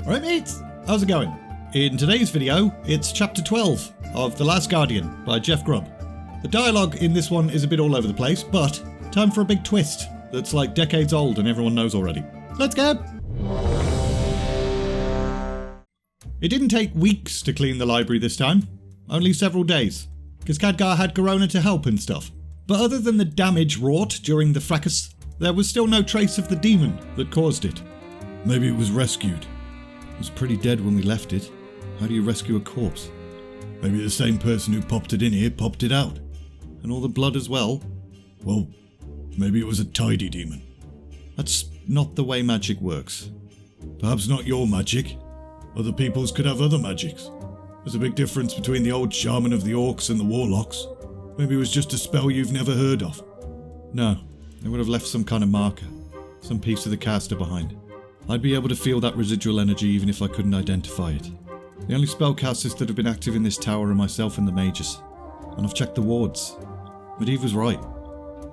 Alright mates, how's it going? In today's video, it's chapter 12 of The Last Guardian by Jeff Grubb. The dialogue in this one is a bit all over the place, but time for a big twist that's like decades old and everyone knows already. Let's go! It didn't take weeks to clean the library this time, only several days, because Khadgar had Garona to help and stuff. But other than the damage wrought during the fracas, there was still no trace of the demon that caused it. Maybe it was rescued. It was pretty dead when we left it. How do you rescue a corpse? Maybe the same person who popped it in here popped it out. And all the blood as well. Well, maybe it was a tidy demon. That's not the way magic works. Perhaps not your magic. Other people's could have other magics. There's a big difference between the old shaman of the orcs and the warlocks. Maybe it was just a spell you've never heard of. No, they would have left some kind of marker. Some piece of the caster behind. I'd be able to feel that residual energy even if I couldn't identify it. The only spellcasters that have been active in this tower are myself and the mages. And I've checked the wards. Medivh was right.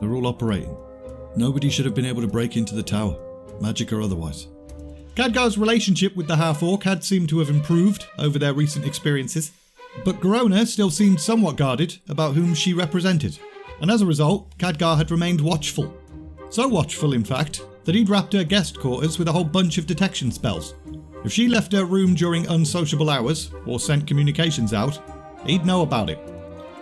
They're all operating. Nobody should have been able to break into the tower, magic or otherwise. Khadgar's relationship with the half-orc had seemed to have improved over their recent experiences, but Garona still seemed somewhat guarded about whom she represented. And as a result, Khadgar had remained watchful. So watchful, in fact, that he'd wrapped her guest quarters with a whole bunch of detection spells. If she left her room during unsociable hours, or sent communications out, he'd know about it.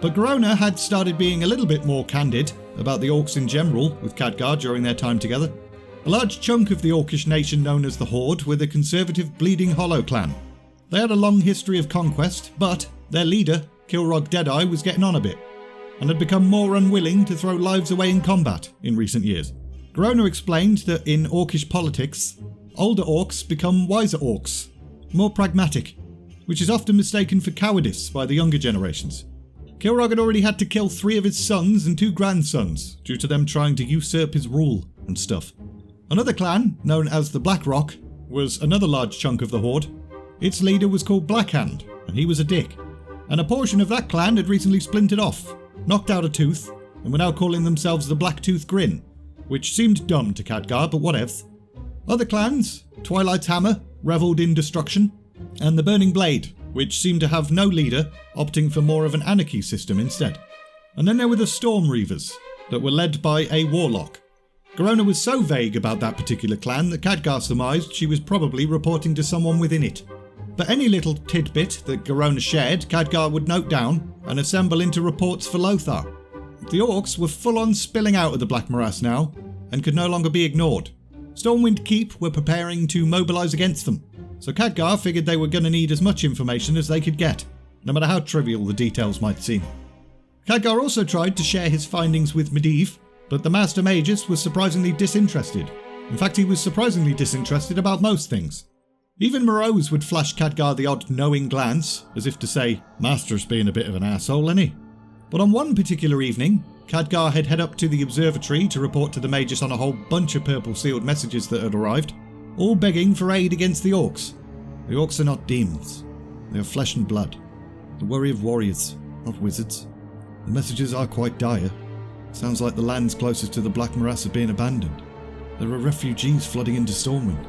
But Garona had started being a little bit more candid about the orcs in general with Khadgar during their time together. A large chunk of the orcish nation known as the Horde were the conservative Bleeding Hollow clan. They had a long history of conquest, but their leader, Kilrog Deadeye, was getting on a bit, and had become more unwilling to throw lives away in combat in recent years. Garona explained that in orcish politics, older orcs become wiser orcs, more pragmatic, which is often mistaken for cowardice by the younger generations. Kilrog had already had to kill 3 of his sons and 2 grandsons due to them trying to usurp his rule and stuff. Another clan, known as the Blackrock, was another large chunk of the Horde. Its leader was called Blackhand, and he was a dick. And a portion of that clan had recently splintered off, knocked out a tooth, and were now calling themselves the Blacktooth Grin, which seemed dumb to Khadgar, but whatevs. Other clans, Twilight's Hammer, revelled in destruction, and the Burning Blade, which seemed to have no leader, opting for more of an anarchy system instead. And then there were the Storm Reavers, that were led by a warlock. Garona was so vague about that particular clan that Khadgar surmised she was probably reporting to someone within it. But any little tidbit that Garona shared, Khadgar would note down and assemble into reports for Lothar. The orcs were full on spilling out of the Black Morass now, and could no longer be ignored. Stormwind Keep were preparing to mobilise against them, so Khadgar figured they were going to need as much information as they could get, no matter how trivial the details might seem. Khadgar also tried to share his findings with Medivh, but the Master Magus was surprisingly disinterested. In fact, he was surprisingly disinterested about most things. Even Morose would flash Khadgar the odd knowing glance, as if to say, Master's being a bit of an asshole, ain't he? But on one particular evening, Khadgar had head up to the observatory to report to the Magus on a whole bunch of purple sealed messages that had arrived, all begging for aid against the orcs. The orcs are not demons. They are flesh and blood. The worry of warriors, not wizards. The messages are quite dire. Sounds like the lands closest to the Black Morass are being abandoned. There are refugees flooding into Stormwind.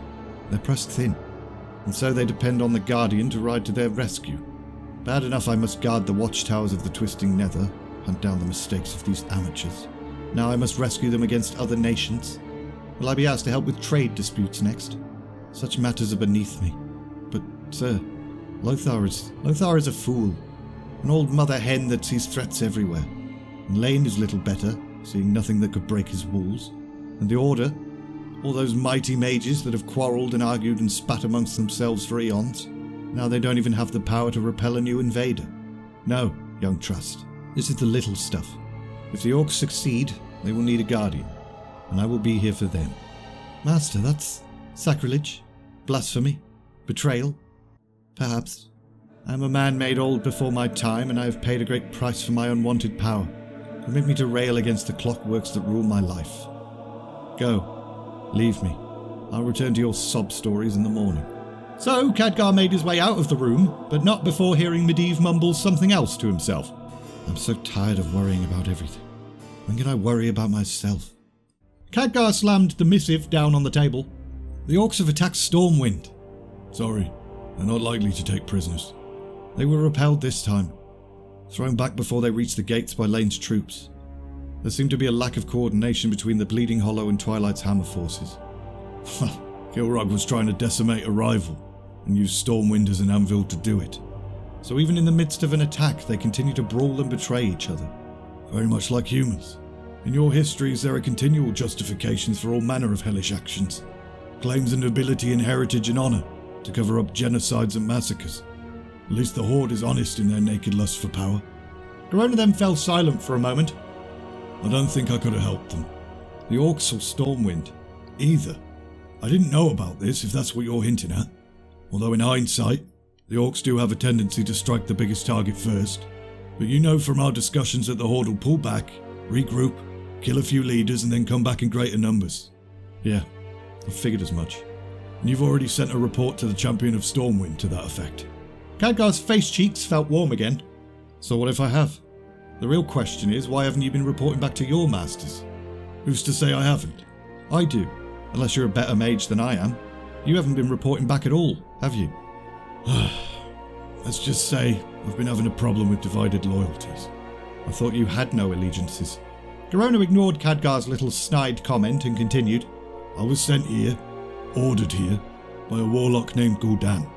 They're pressed thin, and so they depend on the Guardian to ride to their rescue. Bad enough I must guard the watchtowers of the Twisting Nether, hunt down the mistakes of these amateurs. Now I must rescue them against other nations. Will I be asked to help with trade disputes next? Such matters are beneath me. But, sir, Lothar is a fool. An old mother hen that sees threats everywhere. And Lane is little better, seeing nothing that could break his walls. And the Order, all those mighty mages that have quarrelled and argued and spat amongst themselves for eons, now they don't even have the power to repel a new invader. No, young trust. This is the little stuff. If the orcs succeed, they will need a guardian, and I will be here for them. Master, that's sacrilege, blasphemy, betrayal. Perhaps. I am a man made old before my time, and I have paid a great price for my unwanted power. Permit me to rail against the clockworks that rule my life. Go. Leave me. I'll return to your sob stories in the morning. So Khadgar made his way out of the room, but not before hearing Medivh mumble something else to himself. I'm so tired of worrying about everything. When can I worry about myself? Khadgar slammed the missive down on the table. The orcs have attacked Stormwind. Sorry, they're not likely to take prisoners. They were repelled this time, thrown back before they reached the gates by Lane's troops. There seemed to be a lack of coordination between the Bleeding Hollow and Twilight's hammer forces. Kilrog was trying to decimate a rival, and used Stormwind as an anvil to do it. So even in the midst of an attack, they continue to brawl and betray each other. Very much like humans. In your histories, there are continual justifications for all manner of hellish actions. Claims of nobility and heritage and honour to cover up genocides and massacres. At least the Horde is honest in their naked lust for power. Garona then fell silent for a moment. I don't think I could have helped them. The Orcs or Stormwind? Either. I didn't know about this, if that's what you're hinting at. Although in hindsight, the Orcs do have a tendency to strike the biggest target first. But you know from our discussions that the Horde will pull back, regroup, kill a few leaders and then come back in greater numbers. Yeah, I figured as much. And you've already sent a report to the Champion of Stormwind to that effect. Khadgar's face cheeks felt warm again. So what if I have? The real question is, why haven't you been reporting back to your masters? Who's to say I haven't? I do, unless you're a better mage than I am. You haven't been reporting back at all, have you? Let's just say I've been having a problem with divided loyalties. I thought you had no allegiances. Garona ignored Khadgar's little snide comment and continued. I was sent here, ordered here, by a warlock named Gul'dan,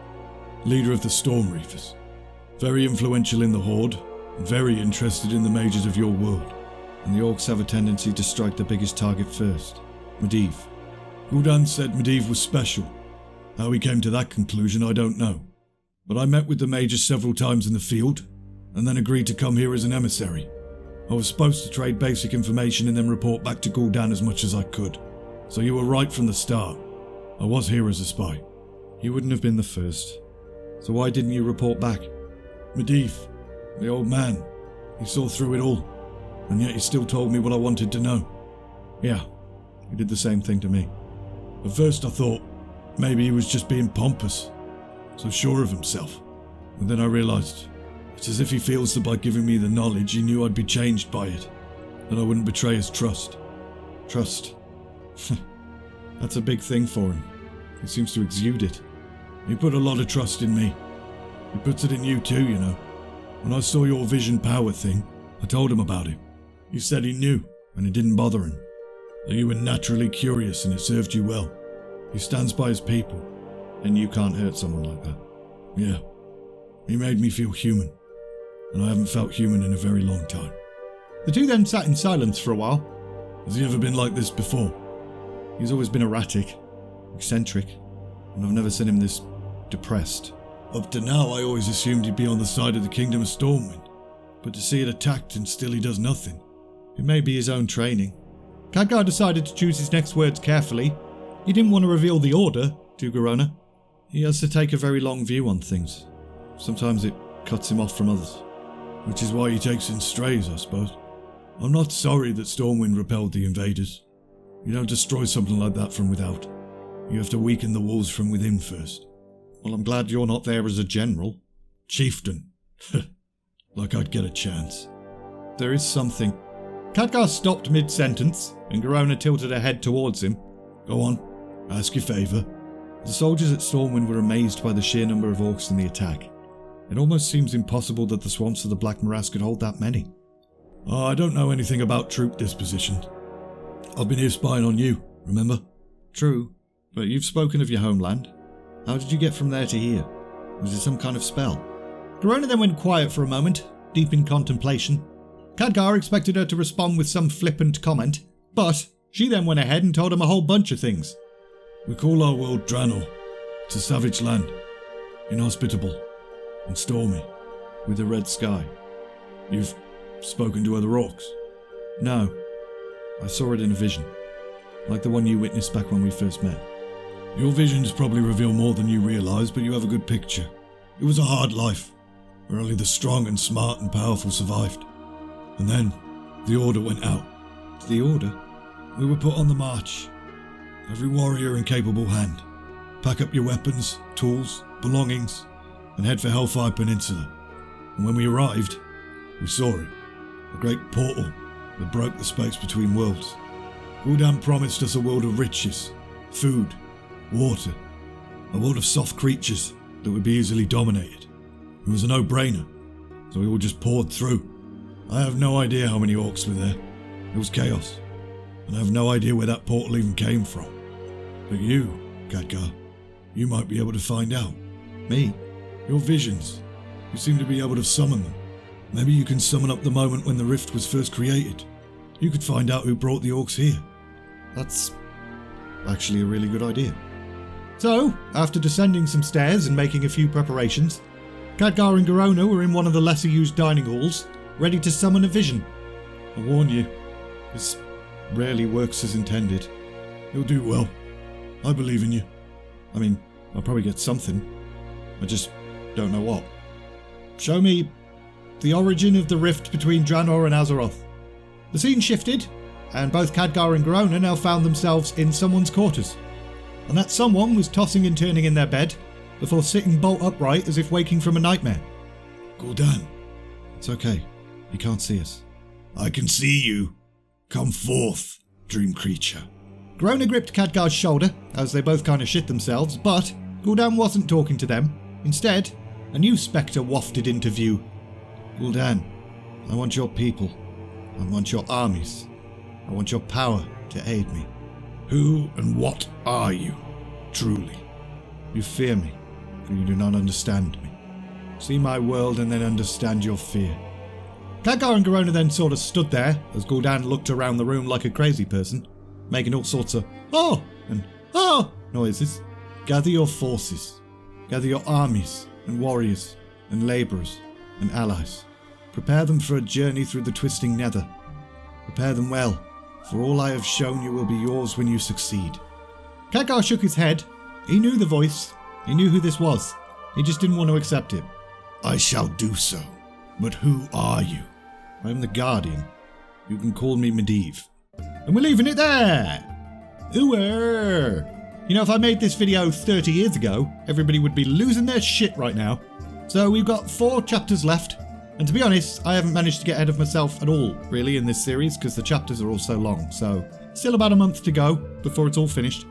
leader of the Storm Reavers. Very influential in the Horde, and very interested in the mages of your world. And the Orcs have a tendency to strike the biggest target first. Medivh. Gul'dan said Medivh was special. How he came to that conclusion I don't know. But I met with the mages several times in the field, and then agreed to come here as an emissary. I was supposed to trade basic information and then report back to Gul'dan as much as I could. So you were right from the start. I was here as a spy. You wouldn't have been the first. So why didn't you report back? Medivh, the old man, he saw through it all, and yet he still told me what I wanted to know. Yeah, he did the same thing to me. At first I thought maybe he was just being pompous, so sure of himself. And then I realised it's as if he feels that by giving me the knowledge he knew I'd be changed by it, that I wouldn't betray his trust. Trust? That's a big thing for him. He seems to exude it. He put a lot of trust in me. He puts it in you too, you know. When I saw your vision power thing, I told him about it. He said he knew, and it didn't bother him. That you were naturally curious and it served you well. He stands by his people. And you can't hurt someone like that. Yeah. He made me feel human. And I haven't felt human in a very long time. The two then sat in silence for a while. Has he ever been like this before? He's always been erratic, eccentric, and I've never seen him this depressed. Up to now I always assumed he'd be on the side of the Kingdom of Stormwind. But to see it attacked and still he does nothing. It may be his own training. Khadgar decided to choose his next words carefully. He didn't want to reveal the order to Garona. He has to take a very long view on things. Sometimes it cuts him off from others. Which is why he takes in strays, I suppose. I'm not sorry that Stormwind repelled the invaders. You don't destroy something like that from without. You have to weaken the walls from within first. Well, I'm glad you're not there as a general. Chieftain. Like I'd get a chance. There is something. Khadgar stopped mid-sentence, and Garona tilted her head towards him. Go on, ask your favour. The soldiers at Stormwind were amazed by the sheer number of Orcs in the attack. It almost seems impossible that the swamps of the Black Morass could hold that many. Oh, I don't know anything about troop disposition. I've been here spying on you, remember? True, but you've spoken of your homeland. How did you get from there to here? Was it some kind of spell? Garona then went quiet for a moment, deep in contemplation. Khadgar expected her to respond with some flippant comment, but she then went ahead and told him a whole bunch of things. We call our world Draenor. It's a savage land, inhospitable and stormy, with a red sky. You've spoken to other orcs? No. I saw it in a vision, like the one you witnessed back when we first met. Your visions probably reveal more than you realise, but you have a good picture. It was a hard life, where only the strong and smart and powerful survived. And then, the order went out. The order? We were put on the march. Every warrior in capable hand. Pack up your weapons, tools, belongings, and head for Hellfire Peninsula. And when we arrived, we saw it. A great portal that broke the space between worlds. Gul'dan promised us a world of riches, food, water, A world of soft creatures that would be easily dominated. It was a no-brainer, so we all just poured through. I have no idea how many orcs were there. It was chaos, and I have no idea where that portal even came from. But you, Khadgar, you might be able to find out. Me? Your visions. You seem to be able to summon them. Maybe you can summon up the moment when the rift was first created. You could find out who brought the orcs here. That's actually a really good idea. So, after descending some stairs and making a few preparations, Khadgar and Garona were in one of the lesser used dining halls, ready to summon a vision. I warn you, this rarely works as intended. You'll do well. I believe in you. I mean, I'll probably get something. I just don't know what. Show me the origin of the rift between Draenor and Azeroth. The scene shifted, and both Khadgar and Garona now found themselves in someone's quarters. And that someone was tossing and turning in their bed, before sitting bolt upright as if waking from a nightmare. Gul'dan. It's okay. He can't see us. I can see you. Come forth, dream creature. Garona gripped Khadgar's shoulder, as they both kind of shit themselves, but Gul'dan wasn't talking to them. Instead, a new spectre wafted into view. Gul'dan, I want your people. I want your armies. I want your power to aid me. Who and what are you, truly? You fear me, for you do not understand me. See my world and then understand your fear. Khadgar and Garona then sort of stood there as Gul'dan looked around the room like a crazy person, making all sorts of "oh" and "oh" noises. Gather your forces. Gather your armies and warriors and labourers and allies. Prepare them for a journey through the twisting nether. Prepare them well, for all I have shown you will be yours when you succeed. Khadgar shook his head. He knew the voice. He knew who this was. He just didn't want to accept it. I shall do so. But who are you? I am the Guardian. You can call me Medivh. And we're leaving it there! Ooh-er! You know, if I made this video 30 years ago, everybody would be losing their shit right now. So we've got 4 chapters left. And to be honest, I haven't managed to get ahead of myself at all, really, in this series, because the chapters are all so long. So, still about a month to go before it's all finished.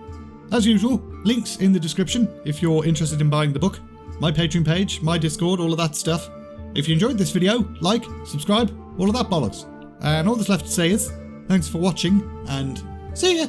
As usual, links in the description if you're interested in buying the book. My Patreon page, my Discord, all of that stuff. If you enjoyed this video, like, subscribe, all of that bollocks. And all that's left to say is, thanks for watching, and see ya!